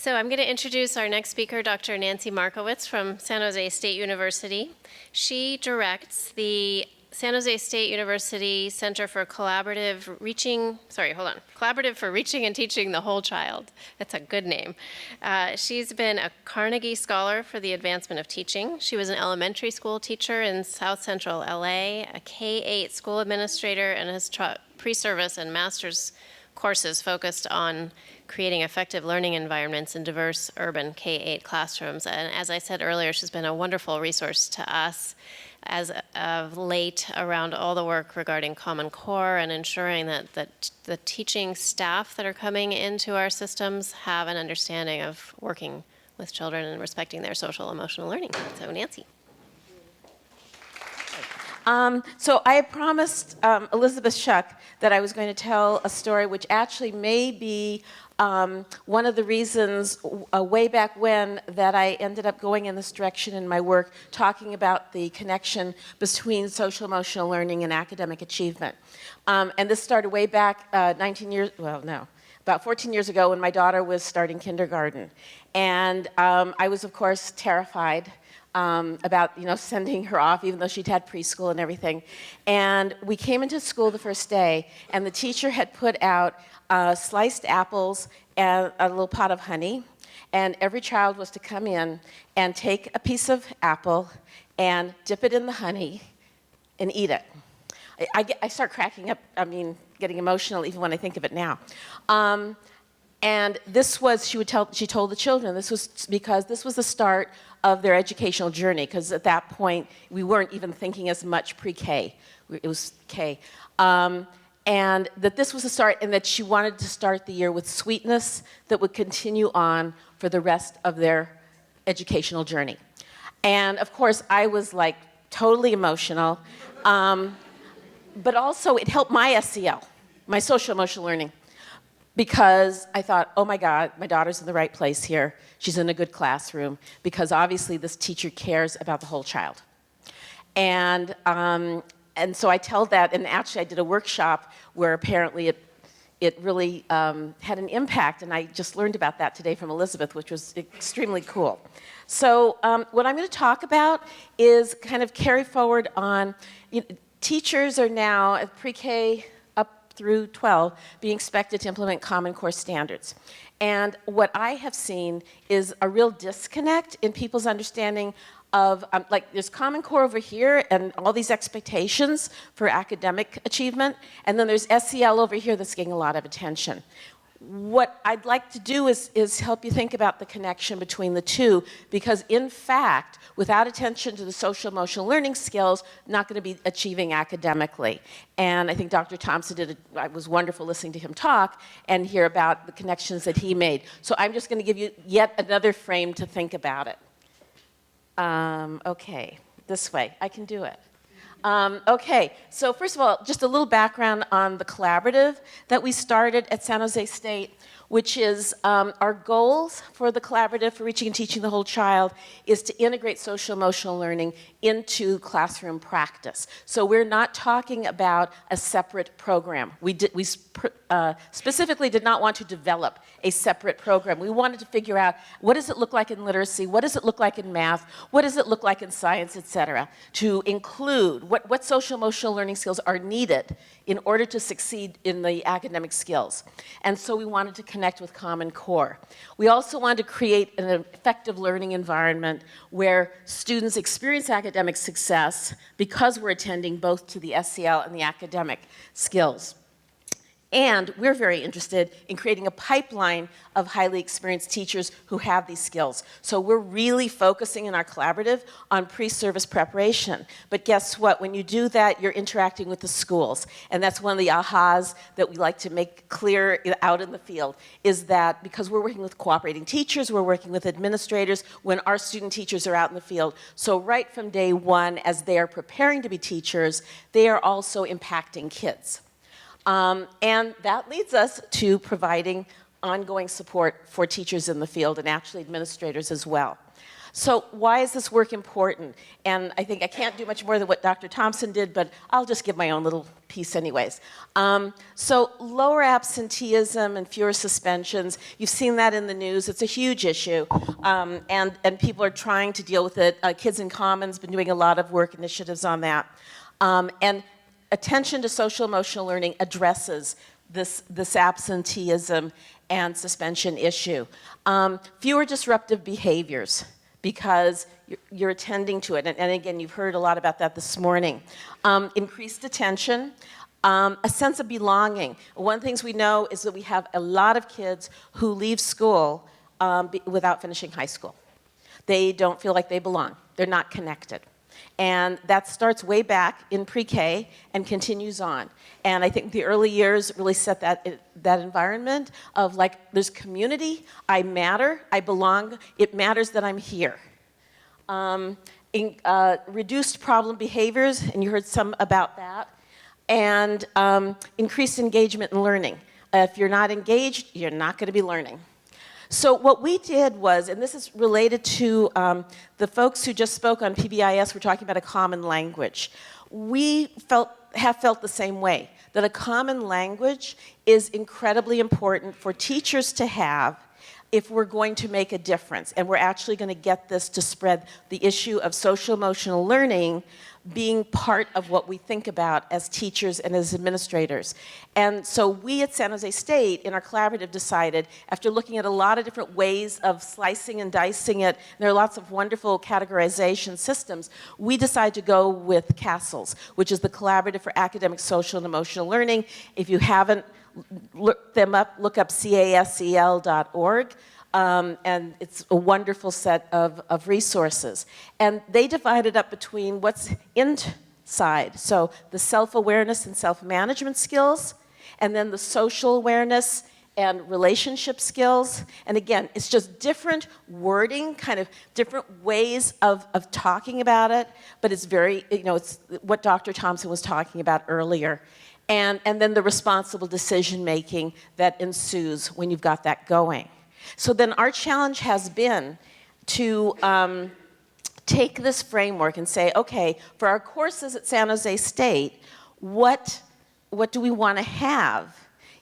So I'm going to introduce our next speaker, Dr. Nancy Markowitz from San Jose State University. She directs the San Jose State University Center for Collaborative for Reaching and Teaching the Whole Child. That's a good name. She's been a Carnegie Scholar for the Advancement of Teaching. She was an elementary school teacher in South Central LA, a K-8 school administrator, and has taught pre-service and master's courses focused on creating effective learning environments in diverse urban K-8 classrooms. And as I said earlier, she's been a wonderful resource to us as of late around all the work regarding Common Core and ensuring that the teaching staff that are coming into our systems have an understanding of working with children and respecting their social emotional learning. So Nancy. So I promised Elizabeth Shuck that I was going to tell a story which actually may be one of the reasons way back when that I ended up going in this direction in my work, talking about the connection between social emotional learning and academic achievement. And this started way back about 14 years ago when my daughter was starting kindergarten. And I was, of course, terrified about sending her off, even though she'd had preschool and everything. And we came into school the first day, and the teacher had put out sliced apples and a little pot of honey, and every child was to come in and take a piece of apple and dip it in the honey and eat it. I start cracking up, getting emotional even when I think of it now. And this was, she told the children, this was because this was the start of their educational journey, because at that point, we weren't even thinking as much pre-K. It was K. And that this was the start, and that she wanted to start the year with sweetness that would continue on for the rest of their educational journey. And of course, I was like totally emotional, but also it helped my SEL, my social emotional learning, because I thought, oh my God, my daughter's in the right place here. She's in a good classroom, because obviously this teacher cares about the whole child. And so I tell that, and actually I did a workshop where apparently it really had an impact, and I just learned about that today from Elizabeth, which was extremely cool. So what I'm going to talk about is kind of carry forward on, teachers are now at pre-K up through 12 being expected to implement Common Core standards. And what I have seen is a real disconnect in people's understanding of, there's Common Core over here and all these expectations for academic achievement, and then there's SEL over here that's getting a lot of attention. What I'd like to do is help you think about the connection between the two, because in fact, without attention to the social emotional learning skills, not going to be achieving academically. And I think Dr. Thompson it was wonderful listening to him talk and hear about the connections that he made. So I'm just going to give you yet another frame to think about it. Okay, this way, I can do it. Okay, so first of all, just a little background on the collaborative that we started at San Jose State, which is our goals for the collaborative for reaching and teaching the whole child is to integrate social emotional learning into classroom practice. So we're not talking about a separate program. We specifically did not want to develop a separate program. We wanted to figure out what does it look like in literacy, what does it look like in math, what does it look like in science, et cetera, to include what social emotional learning skills are needed in order to succeed in the academic skills. And so we wanted to connect with Common Core. We also wanted to create an effective learning environment where students experience academic success because we're attending both to the SEL and the academic skills. And we're very interested in creating a pipeline of highly experienced teachers who have these skills. So we're really focusing in our collaborative on pre-service preparation. But guess what? When you do that, you're interacting with the schools. And that's one of the ahas that we like to make clear out in the field, is that because we're working with cooperating teachers, we're working with administrators when our student teachers are out in the field. So right from day one, as they are preparing to be teachers, they are also impacting kids. And that leads us to providing ongoing support for teachers in the field and actually administrators as well. So why is this work important? And I think I can't do much more than what Dr. Thompson did, but I'll just give my own little piece anyways. So lower absenteeism and fewer suspensions, you've seen that in the news. It's a huge issue, and people are trying to deal with it. Kids in Common's been doing a lot of work initiatives on that. And attention to social emotional learning addresses this absenteeism and suspension issue. Fewer disruptive behaviors, because you're attending to it. And again, you've heard a lot about that this morning. Increased attention, a sense of belonging. One of the things we know is that we have a lot of kids who leave school without finishing high school. They don't feel like they belong. They're not connected. And that starts way back in pre-K and continues on. And I think the early years really set that environment of like, there's community, I matter, I belong, it matters that I'm here. Reduced problem behaviors, and you heard some about that. And increased engagement in learning. If you're not engaged, you're not going to be learning. So what we did was, and this is related to the folks who just spoke on PBIS, we're talking about a common language. We have felt the same way, that a common language is incredibly important for teachers to have if we're going to make a difference, and we're actually going to get this to spread the issue of social emotional learning being part of what we think about as teachers and as administrators. And so we at San Jose State in our collaborative decided, after looking at a lot of different ways of slicing and dicing it, and there are lots of wonderful categorization systems, we decided to go with CASELS, which is the Collaborative for Academic, Social, and Emotional Learning. If you haven't looked them up, look up casel.org. And it's a wonderful set of resources. And they divide it up between what's inside, so the self-awareness and self-management skills, and then the social awareness and relationship skills. And again, it's just different wording, kind of different ways of talking about it, but it's very, it's what Dr. Thompson was talking about earlier. And then the responsible decision-making that ensues when you've got that going. So then our challenge has been to take this framework and say, okay, for our courses at San Jose State, what do we want to have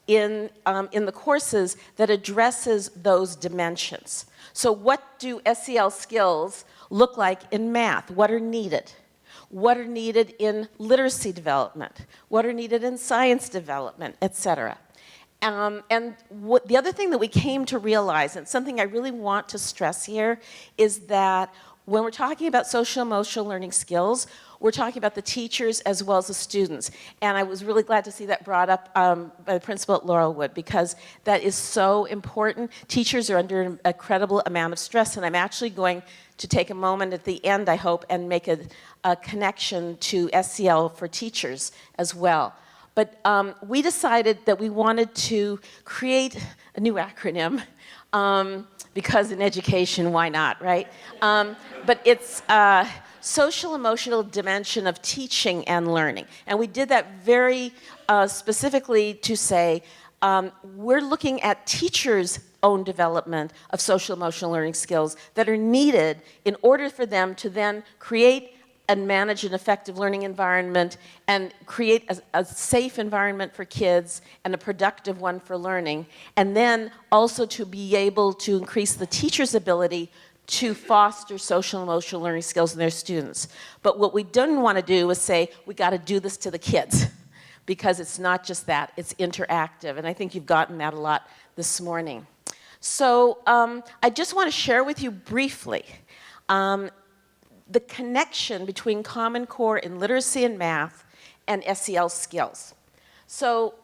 in the courses that addresses those dimensions? So what do SEL skills look like in math? What are needed? What are needed in literacy development? What are needed in science development, et cetera? And the other thing that we came to realize, and something I really want to stress here, is that when we're talking about social emotional learning skills, we're talking about the teachers as well as the students. And I was really glad to see that brought up by the principal at Laurelwood, because that is so important. Teachers are under an incredible amount of stress, and I'm actually going to take a moment at the end, I hope, and make a connection to SEL for teachers as well. But we decided that we wanted to create a new acronym, because in education, why not, right? But it's social emotional dimension of teaching and learning. And we did that very specifically to say, we're looking at teachers' own development of social emotional learning skills that are needed in order for them to then create and manage an effective learning environment and create a safe environment for kids and a productive one for learning, and then also to be able to increase the teacher's ability to foster social and emotional learning skills in their students. But what we didn't want to do was say, we got to do this to the kids, because it's not just that, it's interactive, and I think you've gotten that a lot this morning. So I just want to share with you briefly the connection between Common Core in literacy and math and SEL skills. So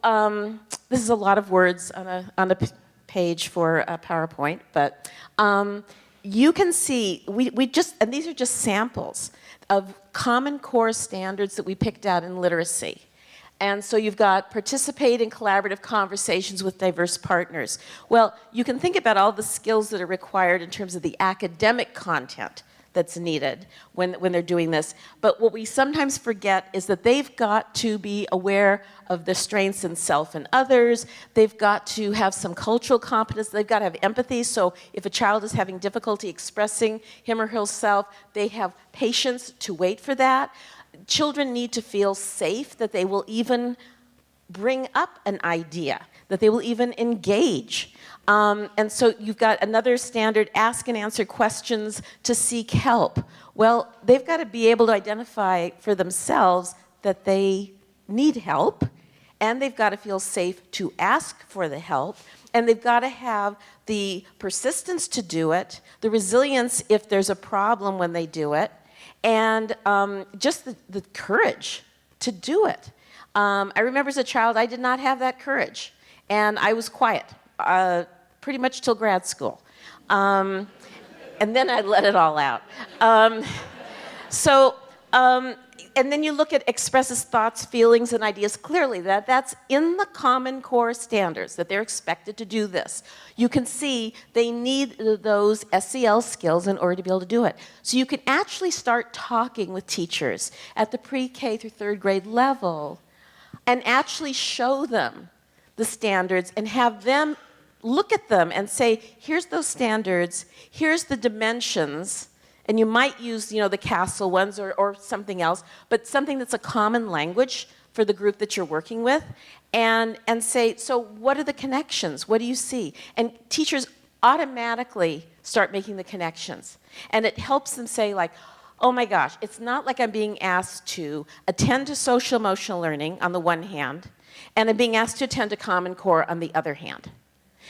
this is a lot of words on a page for a PowerPoint, but you can see, and these are just samples of Common Core standards that we picked out in literacy. And so you've got participate in collaborative conversations with diverse partners. Well, you can think about all the skills that are required in terms of the academic content that's needed when they're doing this. But what we sometimes forget is that they've got to be aware of the strengths in self and others. They've got to have some cultural competence. They've got to have empathy. So if a child is having difficulty expressing him or herself, they have patience to wait for that. Children need to feel safe that they will even bring up an idea, that they will even engage. And so you've got another standard, ask and answer questions to seek help. Well, they've got to be able to identify for themselves that they need help, and they've got to feel safe to ask for the help, and they've got to have the persistence to do it, the resilience if there's a problem when they do it, and just the courage to do it. I remember as a child, I did not have that courage, and I was quiet. Pretty much till grad school. And then I let it all out. And then you look at expresses thoughts, feelings, and ideas clearly. That's in the Common Core standards, that they're expected to do this. You can see they need those SEL skills in order to be able to do it. So you can actually start talking with teachers at the pre-K through third grade level and actually show them the standards and have them look at them and say, here's those standards, here's the dimensions, and you might use, the CASEL ones or something else, but something that's a common language for the group that you're working with, and say, so what are the connections? What do you see? And teachers automatically start making the connections. And it helps them say, like, oh my gosh, it's not like I'm being asked to attend to social emotional learning on the one hand, and I'm being asked to attend to Common Core on the other hand,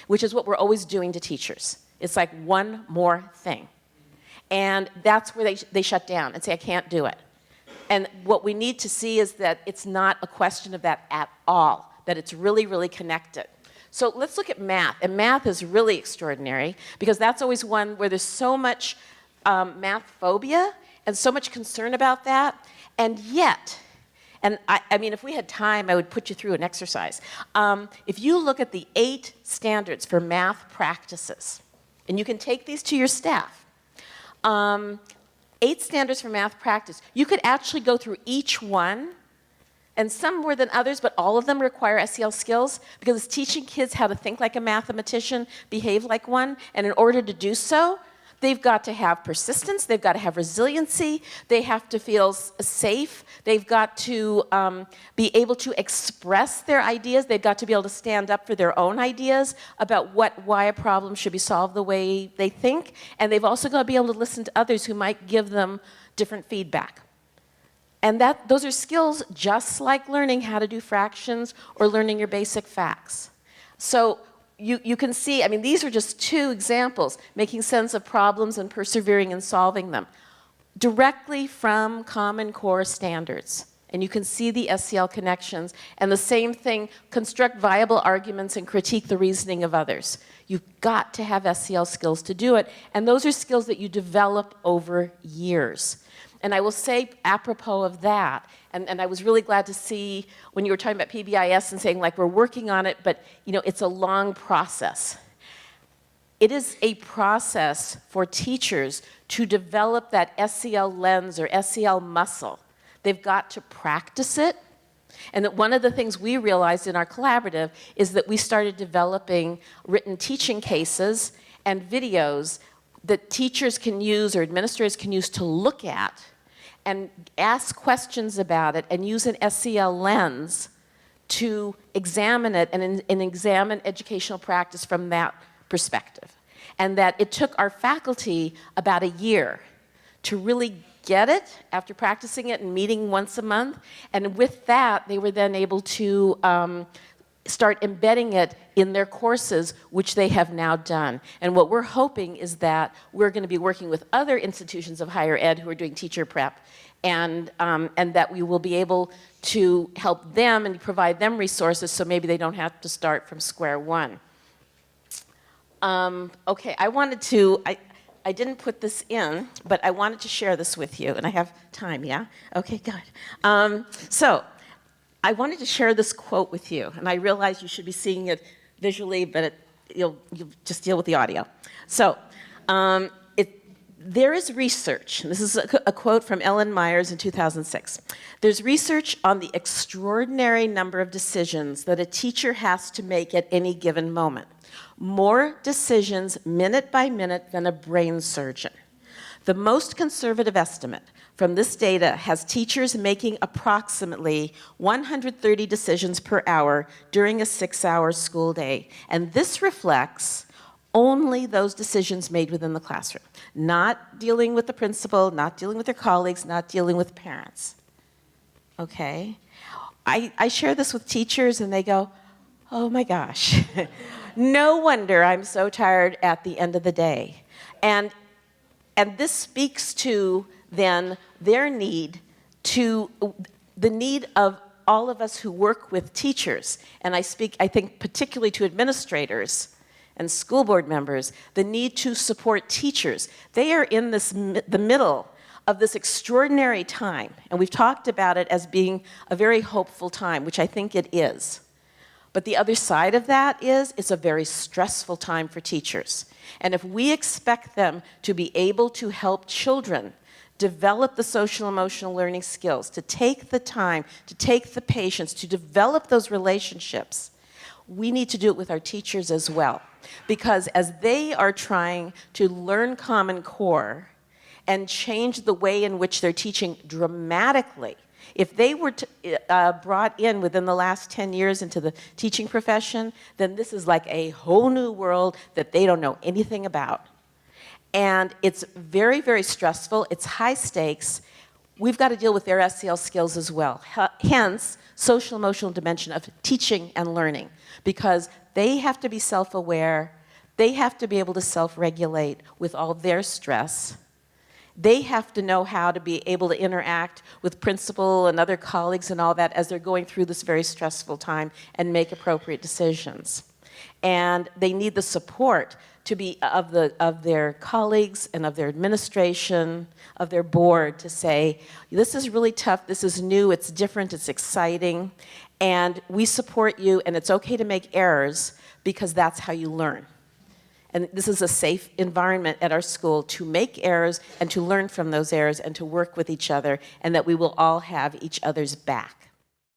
which is what we're always doing to teachers. It's like one more thing. And that's where they shut down and say, I can't do it. And what we need to see is that it's not a question of that at all, that it's really, really connected. So let's look at math. And math is really extraordinary because that's always one where there's so much math phobia and so much concern about that. And yet, and I mean, if we had time, I would put you through an exercise. If you look at the 8 standards for math practices, and you can take these to your staff, 8 standards for math practice, you could actually go through each one, and some more than others, but all of them require SEL skills because it's teaching kids how to think like a mathematician, behave like one, and in order to do so, they've got to have persistence, they've got to have resiliency, they have to feel safe, they've got to be able to express their ideas, they've got to be able to stand up for their own ideas about why a problem should be solved the way they think, and they've also got to be able to listen to others who might give them different feedback. And those are skills just like learning how to do fractions or learning your basic facts. So you can see, I mean, these are just 2 examples, making sense of problems and persevering in solving them, directly from Common Core standards. And you can see the SEL connections. And the same thing, construct viable arguments and critique the reasoning of others. You've got to have SEL skills to do it. And those are skills that you develop over years. And I will say, apropos of that, and I was really glad to see when you were talking about PBIS and saying, like, we're working on it, but, it's a long process. It is a process for teachers to develop that SEL lens or SEL muscle. They've got to practice it. And that one of the things we realized in our collaborative is that we started developing written teaching cases and videos that teachers can use or administrators can use to look at and ask questions about it and use an SEL lens to examine it and examine educational practice from that perspective. And that it took our faculty about a year to really get it after practicing it and meeting once a month. And with that, they were then able to start embedding it in their courses, which they have now done. And what we're hoping is that we're going to be working with other institutions of higher ed who are doing teacher prep, and that we will be able to help them and provide them resources so maybe they don't have to start from square one. Okay, I didn't put this in, but I wanted to share this with you, and I have time, yeah? Okay, good. So, I wanted to share this quote with you, and I realize you should be seeing it visually, but you'll just deal with the audio. So, There is research, and this is a quote from Ellen Myers in 2006. There's research on the extraordinary number of decisions that a teacher has to make at any given moment. More decisions minute by minute than a brain surgeon. The most conservative estimate from this data has teachers making approximately 130 decisions per hour during a 6-hour school day. And this reflects only those decisions made within the classroom, not dealing with the principal, not dealing with their colleagues, not dealing with parents. Okay? I share this with teachers and they go, oh my gosh, no wonder I'm so tired at the end of the day. And this speaks to then their need to, the need of all of us who work with teachers, and I speak, I think, particularly to administrators and school board members, the need to support teachers. They are in the middle of this extraordinary time, and we've talked about it as being a very hopeful time, which I think it is. But the other side of that is it's a very stressful time for teachers. And if we expect them to be able to help children develop the social emotional learning skills, to take the time, to take the patience, to develop those relationships, we need to do it with our teachers as well. Because as they are trying to learn Common Core and change the way in which they're teaching dramatically, if they were brought in within the last 10 years into the teaching profession, then this is like a whole new world that they don't know anything about. And it's very, very stressful. It's high stakes. We've got to deal with their SEL skills as well. Hence, social emotional dimension of teaching and learning, because they have to be self-aware. They have to be able to self-regulate with all their stress. They have to know how to be able to interact with principal and other colleagues and all that as they're going through this very stressful time and make appropriate decisions. And they need the support to be of their colleagues and of their administration, of their board, to say, this is really tough, this is new, it's different, it's exciting, and we support you, and it's okay to make errors because that's how you learn. And this is a safe environment at our school to make errors and to learn from those errors and to work with each other, and that we will all have each other's back.